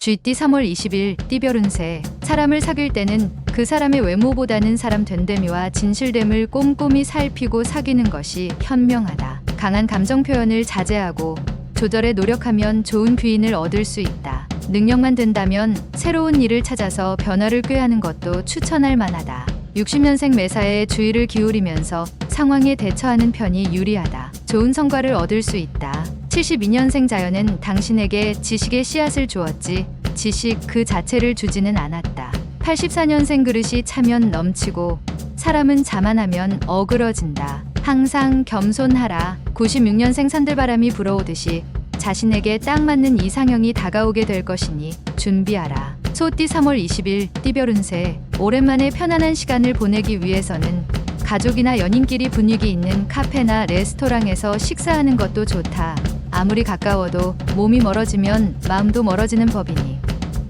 쥐띠 3월 20일 띠별 운세. 사람을 사귈 때는 그 사람의 외모보다는 사람 된됨이와 진실됨을 꼼꼼히 살피고 사귀는 것이 현명하다. 강한 감정 표현을 자제하고 조절에 노력하면 좋은 귀인을 얻을 수 있다. 능력만 된다면 새로운 일을 찾아서 변화를 꾀하는 것도 추천할 만하다. 60년생 매사에 주의를 기울이면서 상황에 대처하는 편이 유리하다. 좋은 성과를 얻을 수 있다. 72년생 자연은 당신에게 지식의 씨앗을 주었지 지식 그 자체를 주지는 않았다. 84년생 그릇이 차면 넘치고 사람은 자만하면 어그러진다. 항상 겸손하라. 96년생 산들바람이 불어오듯이 자신에게 딱 맞는 이상형이 다가오게 될 것이니 준비하라. 소띠 3월 20일 띠별 운세. 오랜만에 편안한 시간을 보내기 위해서는 가족이나 연인끼리 분위기 있는 카페나 레스토랑에서 식사하는 것도 좋다. 아무리 가까워도 몸이 멀어지면 마음도 멀어지는 법이니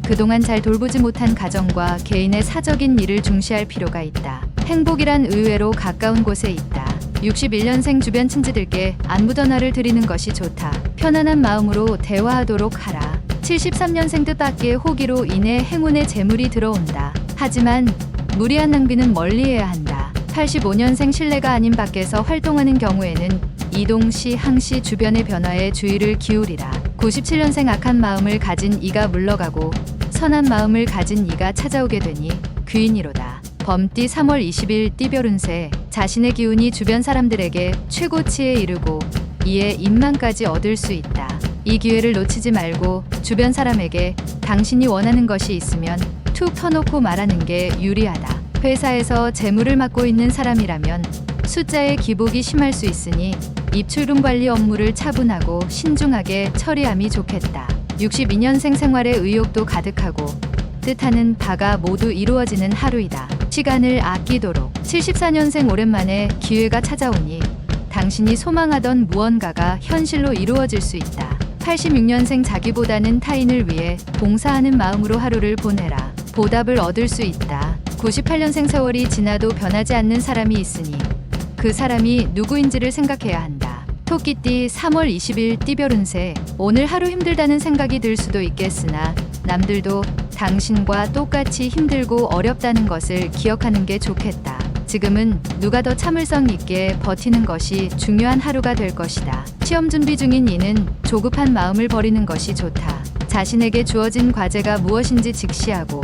그동안 잘 돌보지 못한 가정과 개인의 사적인 일을 중시할 필요가 있다. 행복이란 의외로 가까운 곳에 있다. 61년생 주변 친지들께 안부 전화를 드리는 것이 좋다. 편안한 마음으로 대화하도록 하라. 73년생 뜻밖의 호기로 인해 행운의 재물이 들어온다. 하지만 무리한 낭비는 멀리해야 한다. 85년생 실내가 아닌 밖에서 활동하는 경우에는 이동 시 항시 주변의 변화에 주의를 기울이라. 97년생 악한 마음을 가진 이가 물러가고 선한 마음을 가진 이가 찾아오게 되니 귀인이로다. 범띠 3월 20일 띠별 운세. 자신의 기운이 주변 사람들에게 최고치에 이르고 이에 인망까지 얻을 수 있다. 이 기회를 놓치지 말고 주변 사람에게 당신이 원하는 것이 있으면 툭 터놓고 말하는 게 유리하다. 회사에서 재무를 맡고 있는 사람이라면 숫자의 기복이 심할 수 있으니 입출금 관리 업무를 차분하고 신중하게 처리함이 좋겠다. 62년생 생활에 의욕도 가득하고 뜻하는 바가 모두 이루어지는 하루이다. 시간을 아끼도록. 74년생 오랜만에 기회가 찾아오니 당신이 소망하던 무언가가 현실로 이루어질 수 있다. 86년생 자기보다는 타인을 위해 봉사하는 마음으로 하루를 보내라. 보답을 얻을 수 있다. 98년생 세월이 지나도 변하지 않는 사람이 있으니 그 사람이 누구인지를 생각해야 한다. 토끼띠 3월 20일 띠별 운세. 오늘 하루 힘들다는 생각이 들 수도 있겠으나 남들도 당신과 똑같이 힘들고 어렵다는 것을 기억하는 게 좋겠다. 지금은 누가 더 참을성 있게 버티는 것이 중요한 하루가 될 것이다. 시험 준비 중인 이는 조급한 마음을 버리는 것이 좋다. 자신에게 주어진 과제가 무엇인지 직시하고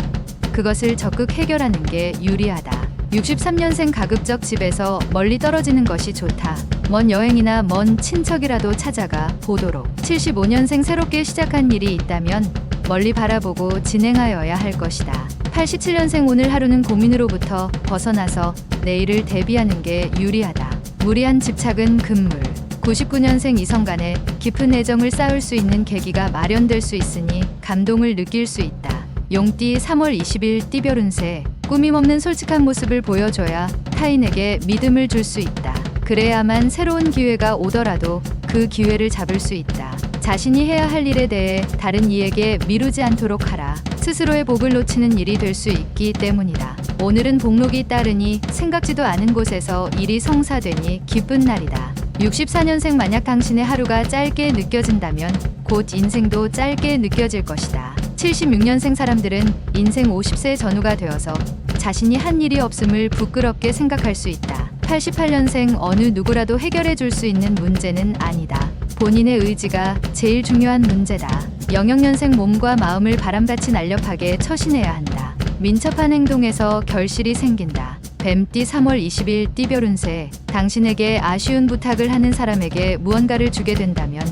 그것을 적극 해결하는 게 유리하다. 63년생 가급적 집에서 멀리 떨어지는 것이 좋다. 먼 여행이나 먼 친척이라도 찾아가 보도록. 75년생 새롭게 시작한 일이 있다면 멀리 바라보고 진행하여야 할 것이다. 87년생 오늘 하루는 고민으로부터 벗어나서 내일을 대비하는 게 유리하다. 무리한 집착은 금물. 99년생 이성 간에 깊은 애정을 쌓을 수 있는 계기가 마련될 수 있으니 감동을 느낄 수 있다. 용띠 3월 20일 띠별 운세. 꾸밈 없는 솔직한 모습을 보여줘야 타인에게 믿음을 줄 수 있다. 그래야만 새로운 기회가 오더라도 그 기회를 잡을 수 있다. 자신이 해야 할 일에 대해 다른 이에게 미루지 않도록 하라. 스스로의 복을 놓치는 일이 될 수 있기 때문이다. 오늘은 복록이 따르니 생각지도 않은 곳에서 일이 성사되니 기쁜 날이다. 64년생 만약 당신의 하루가 짧게 느껴진다면 곧 인생도 짧게 느껴질 것이다. 76년생 사람들은 인생 50세 전후가 되어서 자신이 한 일이 없음을 부끄럽게 생각할 수 있다. 88년생 어느 누구라도 해결해 줄 수 있는 문제는 아니다. 본인의 의지가 제일 중요한 문제다. 영역년생 몸과 마음을 바람같이 날렵하게 처신해야 한다. 민첩한 행동에서 결실이 생긴다. 뱀띠 3월 20일 띠별 운세. 당신에게 아쉬운 부탁을 하는 사람에게 무언가를 주게 된다면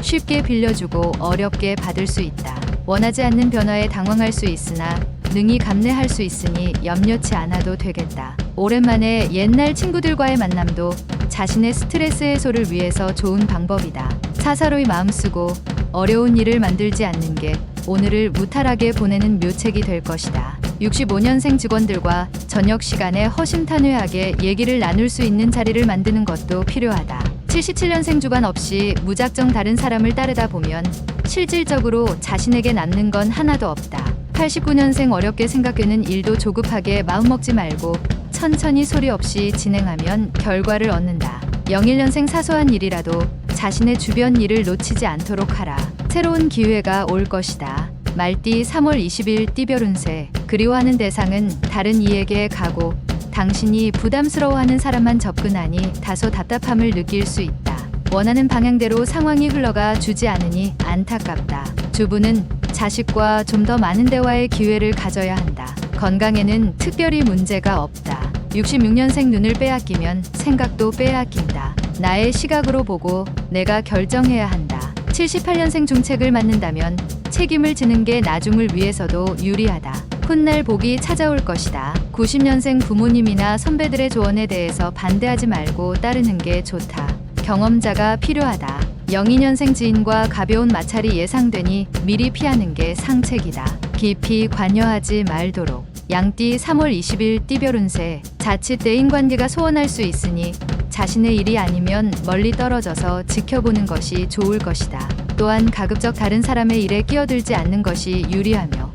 쉽게 빌려주고 어렵게 받을 수 있다. 원하지 않는 변화에 당황할 수 있으나 능히 감내할 수 있으니 염려치 않아도 되겠다. 오랜만에 옛날 친구들과의 만남도 자신의 스트레스 해소를 위해서 좋은 방법이다. 사사로이 마음 쓰고 어려운 일을 만들지 않는 게 오늘을 무탈하게 보내는 묘책이 될 것이다. 65년생 직원들과 저녁 시간에 허심탄회하게 얘기를 나눌 수 있는 자리를 만드는 것도 필요하다. 77년생 주관 없이 무작정 다른 사람을 따르다 보면 실질적으로 자신에게 남는 건 하나도 없다. 89년생 어렵게 생각되는 일도 조급하게 마음먹지 말고 천천히 소리 없이 진행하면 결과를 얻는다. 01년생 사소한 일이라도 자신의 주변 일을 놓치지 않도록 하라. 새로운 기회가 올 것이다. 말띠 3월 20일 띠별 운세. 그리워하는 대상은 다른 이에게 가고 당신이 부담스러워하는 사람만 접근하니 다소 답답함을 느낄 수 있다. 원하는 방향대로 상황이 흘러가 주지 않으니 안타깝다. 주부는 자식과 좀 더 많은 대화의 기회를 가져야 한다. 건강에는 특별히 문제가 없다. 66년생 눈을 빼앗기면 생각도 빼앗긴다. 나의 시각으로 보고 내가 결정해야 한다. 78년생 중책을 맡는다면 책임을 지는 게 나중을 위해서도 유리하다. 훗날 복이 찾아올 것이다. 90년생 부모님이나 선배들의 조언에 대해서 반대하지 말고 따르는 게 좋다. 경험자가 필요하다. 02년생 지인과 가벼운 마찰이 예상되니 미리 피하는 게 상책이다. 깊이 관여하지 말도록. 양띠 3월 20일 띠별 운세. 자칫 대인관계가 소원할 수 있으니 자신의 일이 아니면 멀리 떨어져서 지켜보는 것이 좋을 것이다. 또한 가급적 다른 사람의 일에 끼어들지 않는 것이 유리하며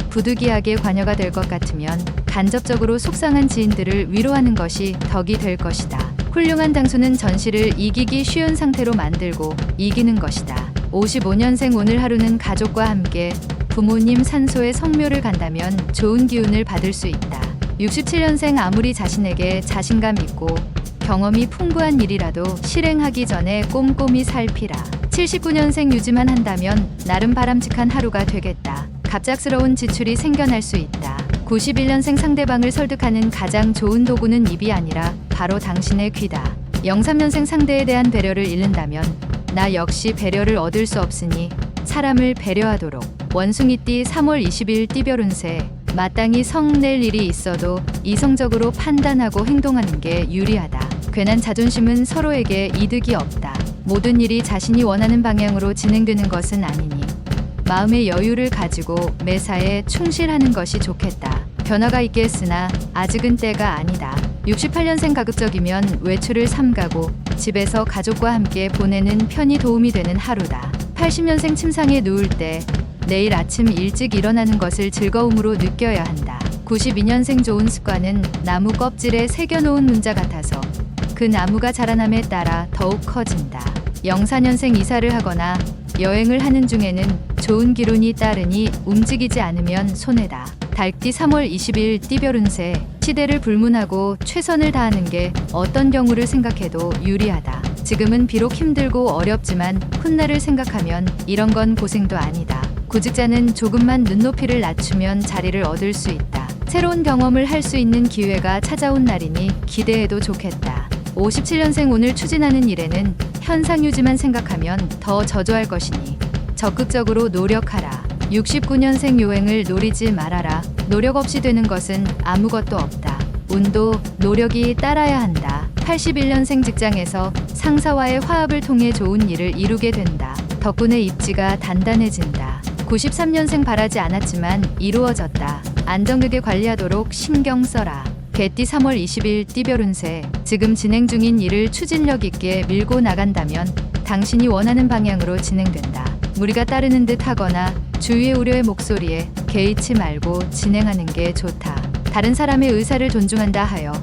부득이하게 관여가 될 것 같으면 간접적으로 속상한 지인들을 위로하는 것이 덕이 될 것이다. 훌륭한 장수는 전시를 이기기 쉬운 상태로 만들고 이기는 것이다. 55년생 오늘 하루는 가족과 함께 부모님 산소에 성묘를 간다면 좋은 기운을 받을 수 있다. 67년생 아무리 자신에게 자신감 있고 경험이 풍부한 일이라도 실행하기 전에 꼼꼼히 살피라. 79년생 유지만 한다면 나름 바람직한 하루가 되겠다. 갑작스러운 지출이 생겨날 수 있다. 91년생 상대방을 설득하는 가장 좋은 도구는 입이 아니라 바로 당신의 귀다. 03년생 상대에 대한 배려를 잃는다면 나 역시 배려를 얻을 수 없으니 사람을 배려하도록. 원숭이띠 3월 20일 띠별 운세. 마땅히 성낼 일이 있어도 이성적으로 판단하고 행동하는 게 유리하다. 괜한 자존심은 서로에게 이득이 없다. 모든 일이 자신이 원하는 방향으로 진행되는 것은 아니니 마음의 여유를 가지고 매사에 충실하는 것이 좋겠다. 변화가 있겠으나 아직은 때가 아니다. 68년생 가급적이면 외출을 삼가고 집에서 가족과 함께 보내는 편이 도움이 되는 하루다. 80년생 침상에 누울 때 내일 아침 일찍 일어나는 것을 즐거움으로 느껴야 한다. 92년생 좋은 습관은 나무 껍질에 새겨놓은 문자 같아서 그 나무가 자라남에 따라 더욱 커진다. 04년생 이사를 하거나 여행을 하는 중에는 좋은 기운이 따르니 움직이지 않으면 손해다. 달띠 3월 20일 띠별 운세. 시대를 불문하고 최선을 다하는 게 어떤 경우를 생각해도 유리하다. 지금은 비록 힘들고 어렵지만 훗날을 생각하면 이런 건 고생도 아니다. 구직자는 조금만 눈높이를 낮추면 자리를 얻을 수 있다. 새로운 경험을 할 수 있는 기회가 찾아온 날이니 기대해도 좋겠다. 57년생 오늘 추진하는 일에는 현상 유지만 생각하면 더 저조할 것이니 적극적으로 노력하라. 69년생 요행을 노리지 말아라. 노력 없이 되는 것은 아무것도 없다. 운도 노력이 따라야 한다. 81년생 직장에서 상사와의 화합을 통해 좋은 일을 이루게 된다. 덕분에 입지가 단단해진다. 93년생 바라지 않았지만 이루어졌다. 안정되게 관리하도록 신경 써라. 개띠 3월 20일 띠별 운세. 지금 진행 중인 일을 추진력 있게 밀고 나간다면 당신이 원하는 방향으로 진행된다. 무리가 따르는 듯 하거나 주위의 우려의 목소리에 개의치 말고 진행하는 게 좋다. 다른 사람의 의사를 존중한다 하여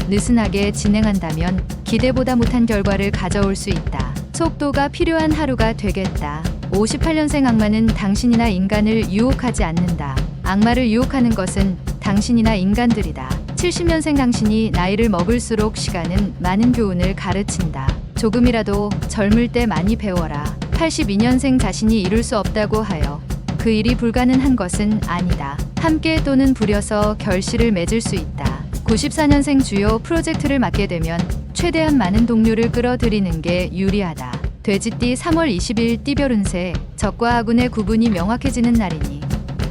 느슨하게 진행한다면 기대보다 못한 결과를 가져올 수 있다. 속도가 필요한 하루가 되겠다. 58년생 악마는 당신이나 인간을 유혹하지 않는다. 악마를 유혹하는 것은 당신이나 인간들이다. 70년생 당신이 나이를 먹을수록 시간은 많은 교훈을 가르친다. 조금이라도 젊을 때 많이 배워라. 82년생 자신이 이룰 수 없다고 하여 그 일이 불가능한 것은 아니다. 함께 또는 부려서 결실을 맺을 수 있다. 94년생 주요 프로젝트를 맡게 되면 최대한 많은 동료를 끌어들이는 게 유리하다. 돼지띠 3월 20일 띠별 운세. 적과 아군의 구분이 명확해지는 날이니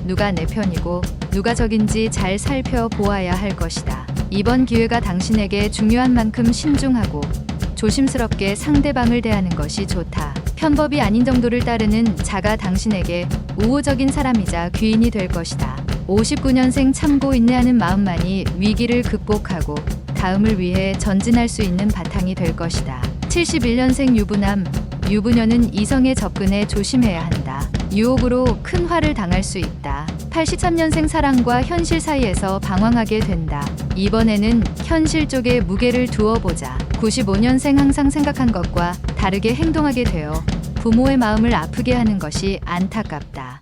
누가 내 편이고 누가 적인지 잘 살펴보아야 할 것이다. 이번 기회가 당신에게 중요한 만큼 신중하고 조심스럽게 상대방을 대하는 것이 좋다. 편법이 아닌 정도를 따르는 자가 당신에게 우호적인 사람이자 귀인이 될 것이다. 59년생 참고 인내하는 마음만이 위기를 극복하고 다음을 위해 전진할 수 있는 바탕이 될 것이다. 71년생 유부남. 유부녀는 이성의 접근에 조심해야 한다. 유혹으로 큰 화를 당할 수 있다. 83년생 사랑과 현실 사이에서 방황하게 된다. 이번에는 현실 쪽에 무게를 두어보자. 95년생 항상 생각한 것과 다르게 행동하게 되어 부모의 마음을 아프게 하는 것이 안타깝다.